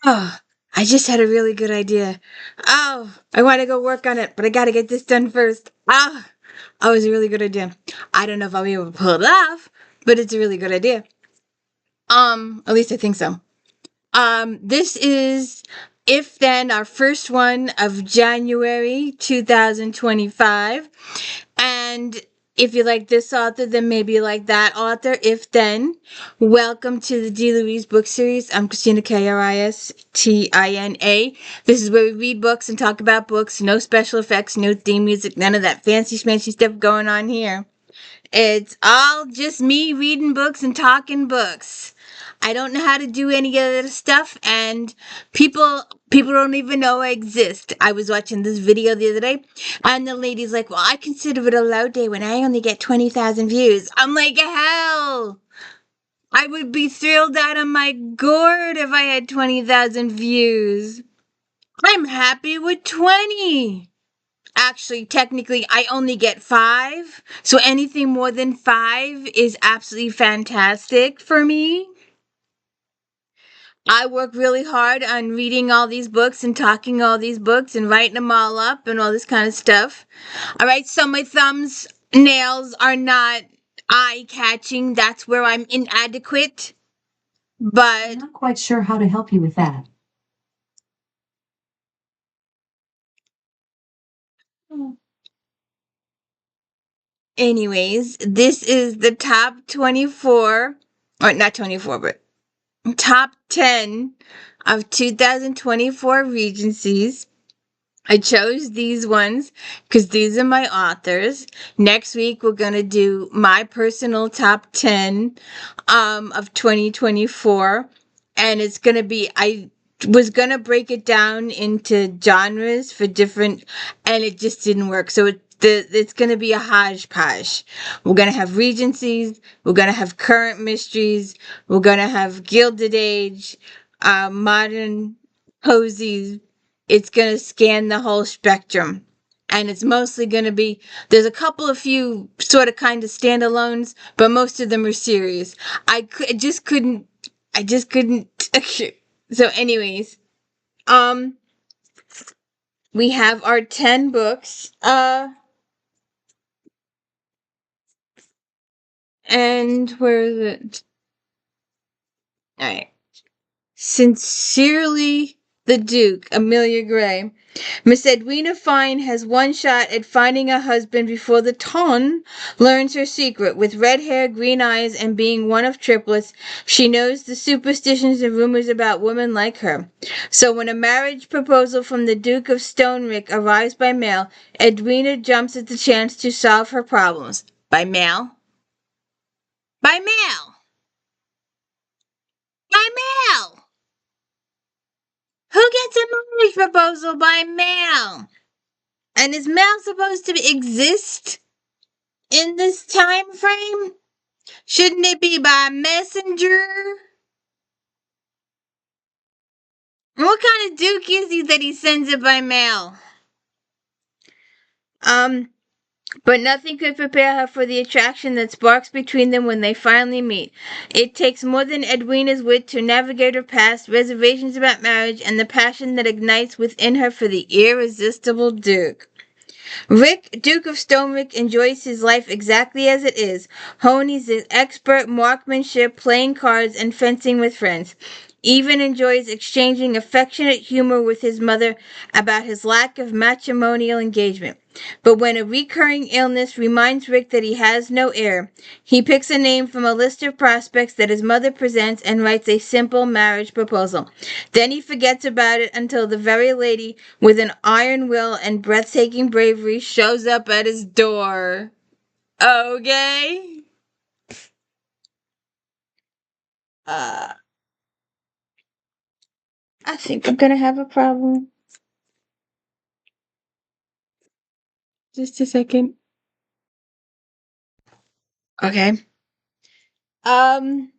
Oh, I just had a really good idea. Oh, I want to go work on it, but I got to get this done first. Oh, it was a really good idea. I don't know if I'll be able to pull it off, but it's a really good idea. At least I think so. This is If Then, our first one of January 2025. And if you like this author, then maybe you like that author. If Then, welcome to the D. Louise book series. I'm Christina, Kristina. This is where we read books and talk about books. No special effects, no theme music, none of that fancy schmancy stuff going on here. It's all just me reading books and talking books. I don't know how to do any of this stuff, and people don't even know I exist. I was watching this video the other day, and the lady's like, "Well, I consider it a low day when I only get 20,000 views." I'm like, "Hell, I would be thrilled out of my gourd if I had 20,000 views. I'm happy with 20." Actually, technically, I only get 5. So anything more than 5 is absolutely fantastic for me. I work really hard on reading all these books and talking all these books and writing them all up and all this kind of stuff. All right, so my thumbs, nails are not eye-catching. That's where I'm inadequate. But I'm not quite sure how to help you with that. anyways, this is the top 24, or not 24, but top 10 of 2024 Regencies. I chose these ones because these are my authors. Next week, we're going to do my personal top 10 of 2024. And it's going to be, I was going to break it down into genres for different, and it just didn't work. So it's going to be a hodgepodge. We're going to have Regencies. We're going to have current mysteries. We're going to have Gilded Age, modern posies. It's going to scan the whole spectrum. And it's mostly going to be, there's a couple of few sort of kind of standalones, but most of them are series. I just couldn't. So anyways, we have our 10 books. And where is it? All right. Sincerely, the Duke, Amelia Gray. Miss Edwina Fine has one shot at finding a husband before the Ton learns her secret. With red hair, green eyes, and being one of triplets, she knows the superstitions and rumors about women like her. So when a marriage proposal from the Duke of Stonewick arrives by mail, Edwina jumps at the chance to solve her problems. By mail? By mail! By mail! Who gets a marriage proposal by mail? And is mail supposed to exist in this time frame? Shouldn't it be by messenger? What kind of duke is he that he sends it by mail? But nothing could prepare her for the attraction that sparks between them when they finally meet. It takes more than Edwina's wit to navigate her past, reservations about marriage, and the passion that ignites within her for the irresistible Duke. Rick, Duke of Stonewick, enjoys his life exactly as it is, honing his expert marksmanship, playing cards, and fencing with friends. Even enjoys exchanging affectionate humor with his mother about his lack of matrimonial engagement. But when a recurring illness reminds Rick that he has no heir, he picks a name from a list of prospects that his mother presents and writes a simple marriage proposal. Then he forgets about it until the very lady with an iron will and breathtaking bravery shows up at his door. Okay? I think I'm gonna have a problem. Just a second. Okay. Um,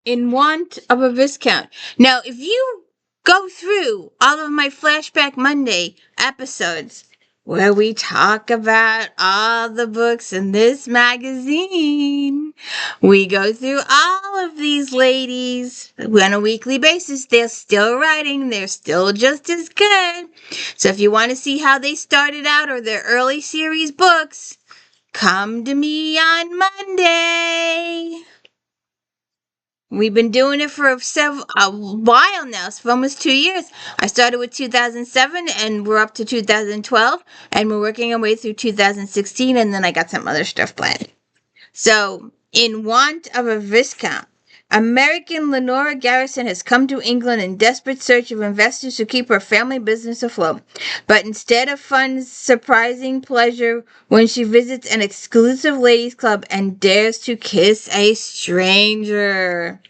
in want of a viscount. Now, if you go through all of my Flashback Monday episodes, where we talk about all the books in this magazine. We go through all of these ladies on a weekly basis. They're still writing, they're still just as good. So if you want to see how they started out or their early series books, come to me on Monday. We've been doing it for a while now, so for almost 2 years. I started with 2007, and we're up to 2012, and we're working our way through 2016, and then I got some other stuff planned. So, in want of a Viscount, American Lenora Garrison has come to England in desperate search of investors to keep her family business afloat. But instead of funds, surprising pleasure when she visits an exclusive ladies' club and dares to kiss a stranger.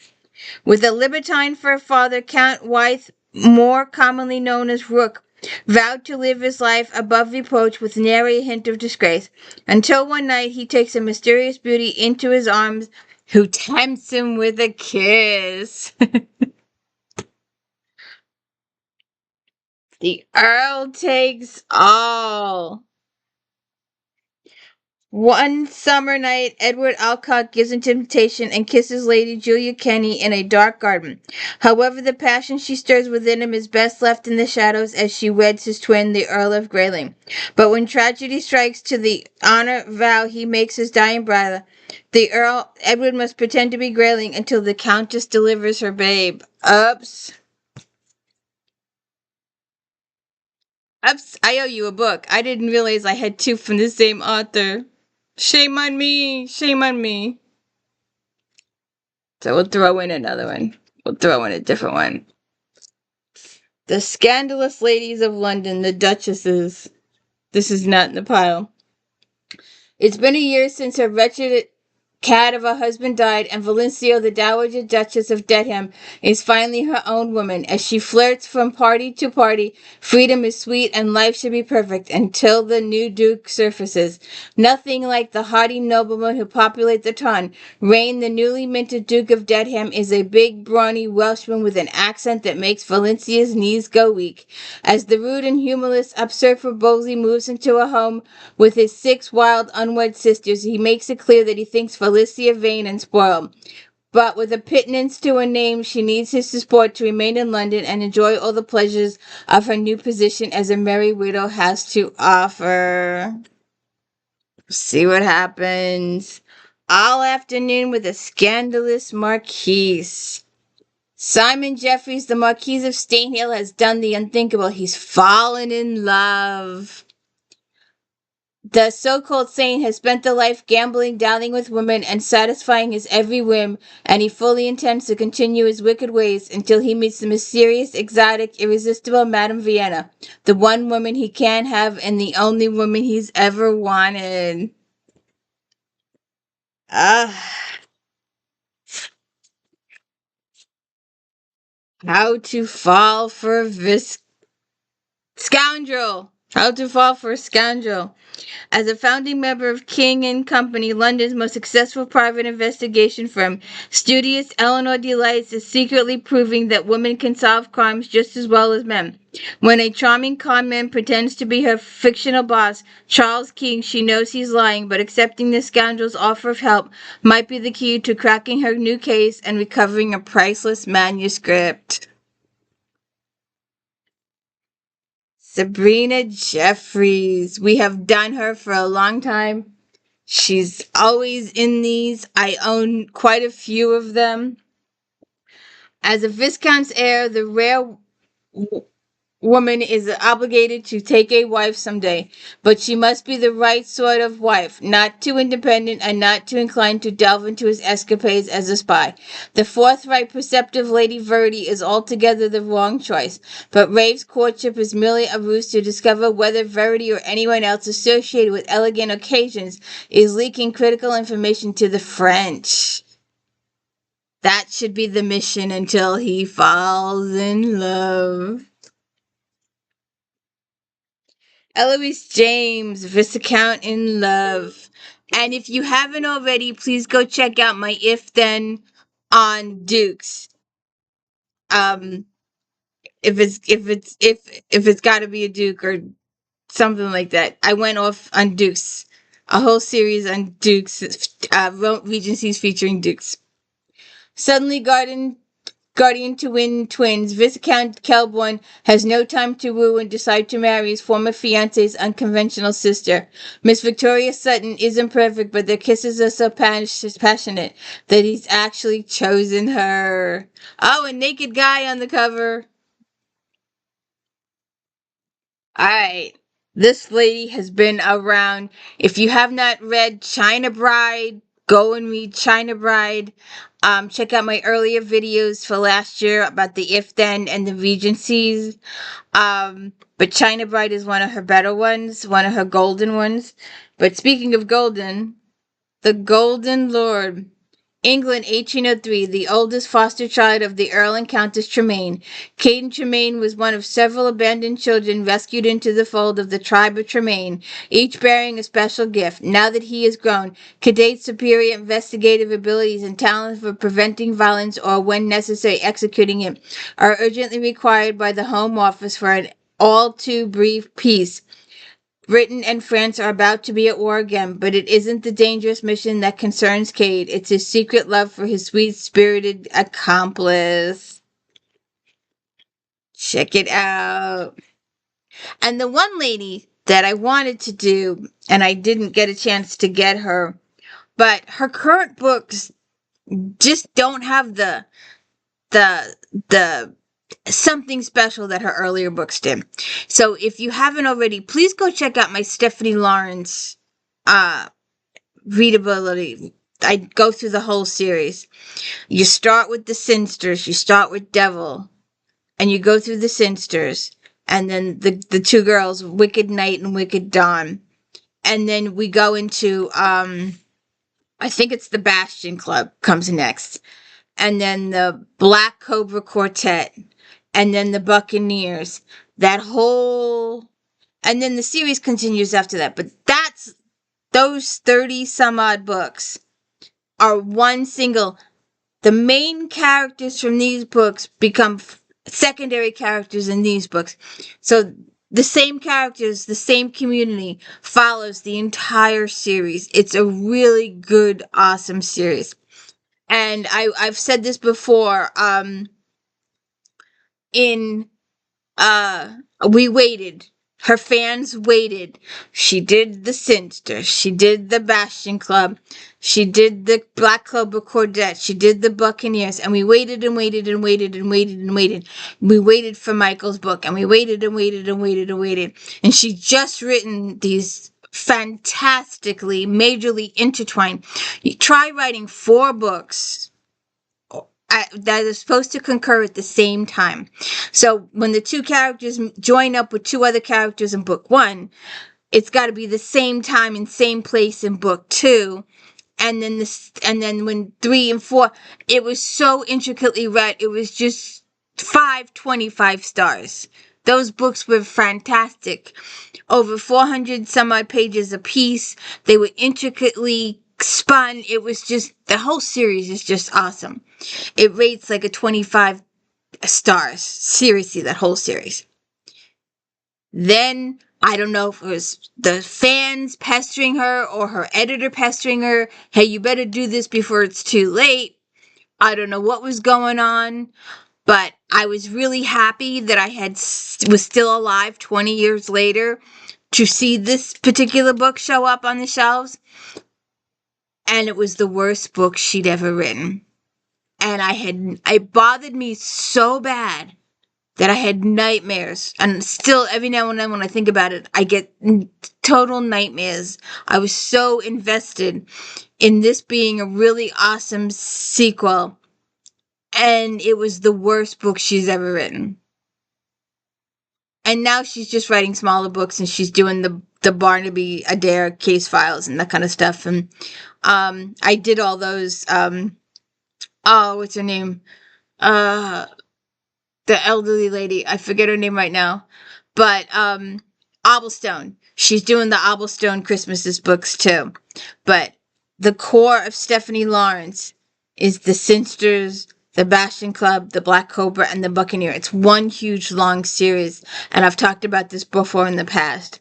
With a libertine for a father, Count Wythe, more commonly known as Rook, vowed to live his life above reproach with nary a hint of disgrace, until one night he takes a mysterious beauty into his arms who tempts him with a kiss. The Earl takes all. One summer night, Edward Alcott gives in temptation and kisses Lady Julia Kenny in a dark garden. However, the passion she stirs within him is best left in the shadows as she weds his twin, the Earl of Grayling. But when tragedy strikes to the honor vow he makes his dying brother, the Edward must pretend to be Grayling until the Countess delivers her babe. Oops. Oops, I owe you a book. I didn't realize I had two from the same author. Shame on me. Shame on me. So we'll throw in another one. We'll throw in a different one. The Scandalous Ladies of London, the Duchesses. This is not in the pile. It's been a year since her wretched cad of a husband died, and Valencio, the Dowager Duchess of Dedham, is finally her own woman. As she flirts from party to party, freedom is sweet and life should be perfect until the new Duke surfaces. Nothing like the haughty noblemen who populate the town. Rain, the newly minted Duke of Dedham, is a big, brawny Welshman with an accent that makes Valencia's knees go weak. As the rude and humorless usurper Bosley moves into a home with his 6 wild, unwed sisters, he makes it clear that he thinks Felicia vain and spoiled. But with a pittance to her name, she needs his support to remain in London and enjoy all the pleasures of her new position as a merry widow has to offer. See what happens. All afternoon with a scandalous Marquise. Simon Jeffries, the Marquis of Stainhill, has done the unthinkable. He's fallen in love. The so-called saint has spent the life gambling, dallying with women, and satisfying his every whim, and he fully intends to continue his wicked ways until he meets the mysterious, exotic, irresistible Madame Vienna, the one woman he can have and the only woman he's ever wanted. How to fall for a scoundrel. How to fall for a scoundrel. As a founding member of King and Company, London's most successful private investigation firm, studious Eleanor Delights is secretly proving that women can solve crimes just as well as men. When a charming con man pretends to be her fictional boss, Charles King, she knows he's lying, but accepting the scoundrel's offer of help might be the key to cracking her new case and recovering a priceless manuscript. Sabrina Jeffries. We have done her for a long time. She's always in these. I own quite a few of them. As a Viscount's heir, the rare woman is obligated to take a wife someday, but she must be the right sort of wife, not too independent and not too inclined to delve into his escapades as a spy. The forthright, perceptive Lady Verity is altogether the wrong choice, but Rave's courtship is merely a ruse to discover whether Verity or anyone else associated with elegant occasions is leaking critical information to the French. That should be the mission until he falls in love. Eloise James, Viscount in Love. And if you haven't already, please go check out my If Then on Dukes. If it's got to be a Duke or something like that. I went off on Dukes, a whole series on Dukes, Regencies featuring Dukes. Suddenly, Guardian to win twins, Viscount Kelborn has no time to woo and decide to marry his former fiance's unconventional sister. Miss Victoria Sutton isn't perfect, but their kisses are so passionate that he's actually chosen her. Oh, a naked guy on the cover. Alright. This lady has been around. If you have not read China Bride, go and read China Bride. Check out my earlier videos for last year about the If Then and the Regencies. But China Bride is one of her better ones, one of her golden ones. But speaking of golden, the Golden Lord. England, 1803, the oldest foster child of the Earl and Countess Tremaine. Caden Tremaine was one of several abandoned children rescued into the fold of the tribe of Tremaine, each bearing a special gift. Now that he is grown, Cade's superior investigative abilities and talent for preventing violence or, when necessary, executing it, are urgently required by the Home Office for an all too brief peace. Britain and France are about to be at war again, but it isn't the dangerous mission that concerns Cade. It's his secret love for his sweet-spirited accomplice. Check it out. And the one lady that I wanted to do, and I didn't get a chance to get her, but her current books just don't have the something special that her earlier books did. So if you haven't already, please go check out my Stephanie Lawrence readability. I go through the whole series. You start with the Sinsters, you start with Devil, and you go through the Sinsters, and then the two girls, Wicked Night and Wicked Dawn. And then we go into I think it's the Bastion Club comes next. And then the Black Cobra Quartet, and then the Buccaneers. That whole, and then the series continues after that. But that's, those 30 some odd books are one single. The main characters from these books become secondary characters in these books. So the same characters, the same community follows the entire series. It's a really good, awesome series. And I've said this before, we waited. Her fans waited. She did the Sinster. She did the Bastion Club. She did the Black Cobra Quartet. She did the Buccaneers. And we waited and waited and waited and waited and waited. We waited for Michael's book. And we waited and waited and waited and waited. And she's just written these fantastically, majorly intertwined. You try writing 4 books that is supposed to concur at the same time. So when the two characters join up with 2 other characters in book 1, it's got to be the same time and same place in book 2. And then when 3 and 4, it was so intricately read. It was just 525 stars. Those books were fantastic. Over 400 some odd pages apiece. They were intricately spun. It was just, the whole series is just awesome. It rates like a 25 stars. Seriously, that whole series. Then, I don't know if it was the fans pestering her or her editor pestering her. Hey, you better do this before it's too late. I don't know what was going on. But I was really happy that I was still alive 20 years later to see this particular book show up on the shelves. And it was the worst book she'd ever written. And it bothered me so bad that I had nightmares. And still, every now and then when I think about it, I get total nightmares. I was so invested in this being a really awesome sequel. And it was the worst book she's ever written. And now she's just writing smaller books, and she's doing the Barnaby Adair case files and that kind of stuff. And I did all those, what's her name? The elderly lady. I forget her name right now. But Obelstone. She's doing the Obelstone Christmases books too. But the core of Stephanie Lawrence is the Sinsters, the Bastion Club, the Black Cobra, and the Buccaneer. It's one huge, long series, and I've talked about this before in the past.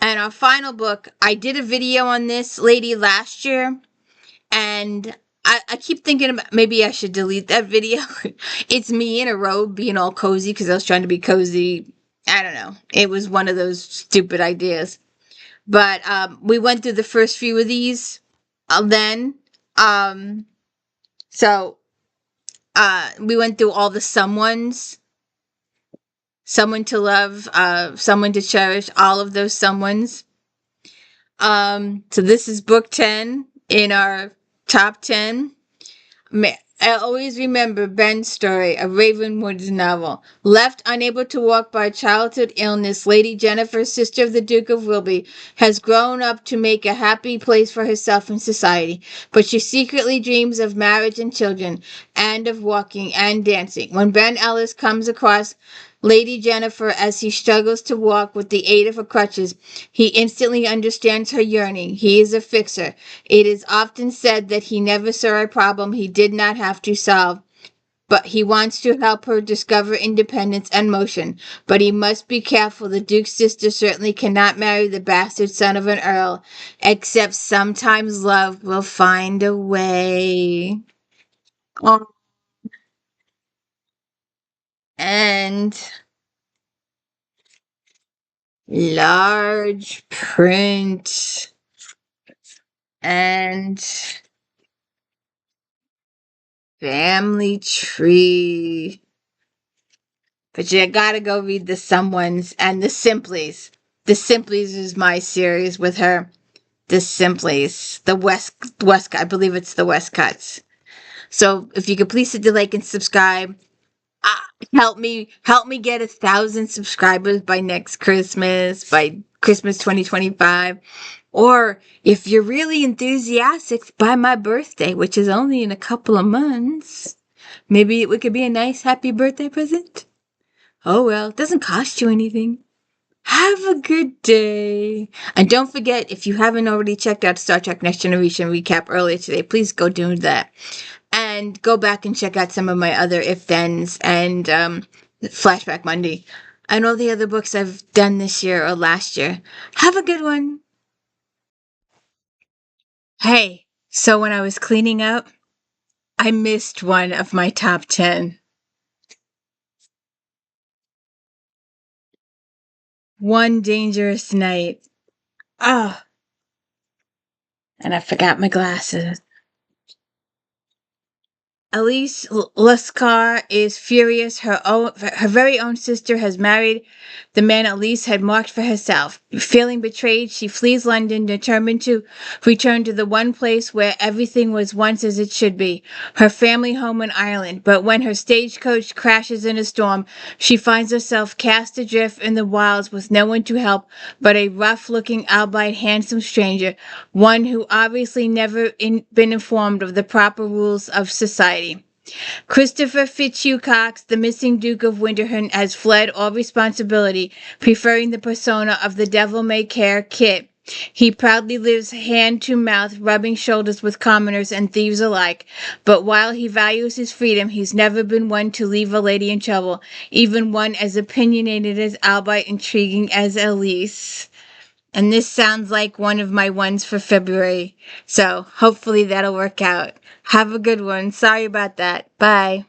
And our final book, I did a video on this lady last year, and I keep thinking about maybe I should delete that video. It's me in a robe being all cozy because I was trying to be cozy. I don't know. It was one of those stupid ideas. But we went through the first few of these then. Um, so we went through all the someones, someone to love, someone to cherish, all of those someones. So this is book 10 in our top 10. I always remember Ben's story, a Ravenwood's novel. Left unable to walk by childhood illness, Lady Jennifer, sister of the Duke of Wilby, has grown up to make a happy place for herself in society. But she secretly dreams of marriage and children, and of walking and dancing. When Ben Ellis comes across Lady Jennifer as he struggles to walk with the aid of her crutches, he instantly understands her yearning. He is a fixer. It is often said that he never saw a problem he did not have to solve, but he wants to help her discover independence and motion. But he must be careful. The Duke's sister certainly cannot marry the bastard son of an earl, except sometimes love will find a way. Oh. And large print and family tree. But you gotta go read the Someones and the Simplies. The Simplies is my series with her. The Simplies. The West, I believe it's the Westcotts. So if you could please hit the like and subscribe. Help me get 1,000 subscribers by next Christmas, by Christmas 2025. Or if you're really enthusiastic, by my birthday, which is only in a couple of months. Maybe it could be a nice happy birthday present. Oh well, it doesn't cost you anything. Have a good day. And don't forget, if you haven't already checked out Star Trek Next Generation recap earlier today, please go do that. And go back and check out some of my other if-thens and Flashback Monday. And all the other books I've done this year or last year. Have a good one. Hey, so when I was cleaning up, I missed one of my top 10. One Dangerous Night. Ah, and I forgot my glasses. Elise Lascar is furious. Her very own sister has married the man Elise had marked for herself. Feeling betrayed, she flees London, determined to return to the one place where everything was once as it should be, her family home in Ireland. But when her stagecoach crashes in a storm, she finds herself cast adrift in the wilds with no one to help but a rough-looking, albeit handsome stranger, one who obviously never been informed of the proper rules of society. Christopher Cox, the missing Duke of Winterhorn, has fled all responsibility, preferring the persona of the devil-may-care Kit. He proudly lives hand to mouth, rubbing shoulders with commoners and thieves alike. But while he values his freedom, he's never been one to leave a lady in trouble, even one as opinionated as albeit intriguing as Elise. And this sounds like one of my ones for February. So hopefully that'll work out. Have a good one. Sorry about that. Bye.